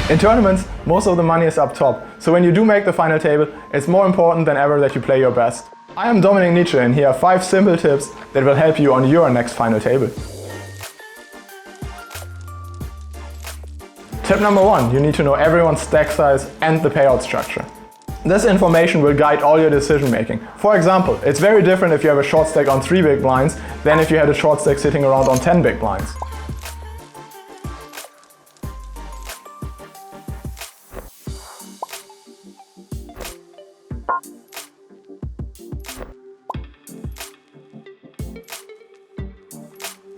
In tournaments, most of the money is up top, so when you do make the final table, it's more important than ever that you play your best. I am Dominik Nitsche and here are 5 simple tips that will help you on your next final table. Tip number 1, you need to know everyone's stack size and the payout structure. This information will guide all your decision making. For example, it's very different if you have a short stack on 3 big blinds than if you had a short stack sitting around on 10 big blinds.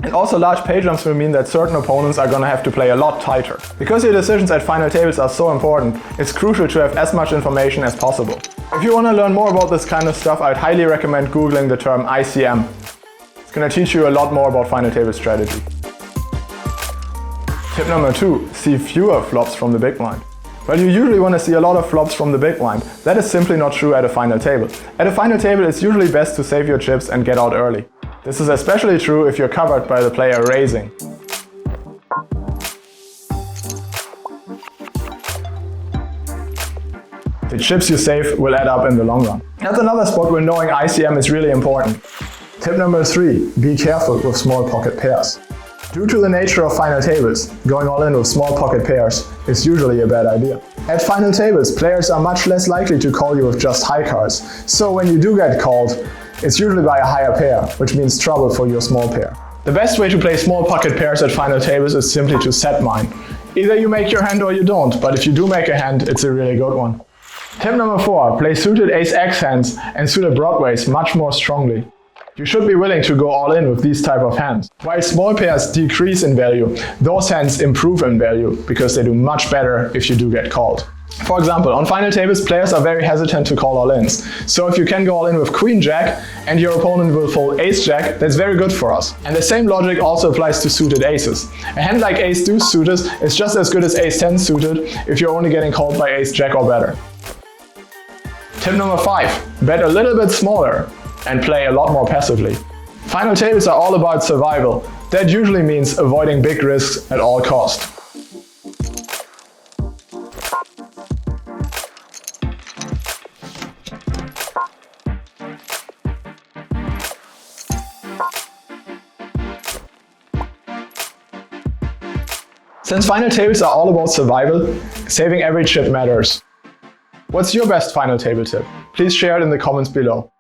And also large pay jumps will mean that certain opponents are gonna have to play a lot tighter. Because your decisions at final tables are so important, it's crucial to have as much information as possible. If you wanna learn more about this kind of stuff, I'd highly recommend googling the term ICM. It's gonna teach you a lot more about final table strategy. Tip number 2, see fewer flops from the big blind. Well, you usually want to see a lot of flops from the big blind. That is simply not true at a final table. At a final table, it's usually best to save your chips and get out early. This is especially true if you're covered by the player raising. The chips you save will add up in the long run. That's another spot where knowing ICM is really important. Tip number 3, be careful with small pocket pairs. Due to the nature of final tables, going all in with small pocket pairs is usually a bad idea. At final tables, players are much less likely to call you with just high cards, so when you do get called, it's usually by a higher pair, which means trouble for your small pair. The best way to play small pocket pairs at final tables is simply to set mine. Either you make your hand or you don't, but if you do make a hand, it's a really good one. Tip number 4, play suited ace-x hands and suited broadways much more strongly. You should be willing to go all in with these type of hands. While small pairs decrease in value, those hands improve in value because they do much better if you do get called. For example, on final tables, players are very hesitant to call all-ins. So if you can go all in with queen-jack and your opponent will fold ace-jack, that's very good for us. And the same logic also applies to suited aces. A hand like ace-deuce suited is just as good as ace-10 suited if you're only getting called by ace-jack or better. Tip number 5, bet a little bit smaller and play a lot more passively. Final tables are all about survival. That usually means avoiding big risks at all costs. Since final tables are all about survival, saving every chip matters. What's your best final table tip? Please share it in the comments below.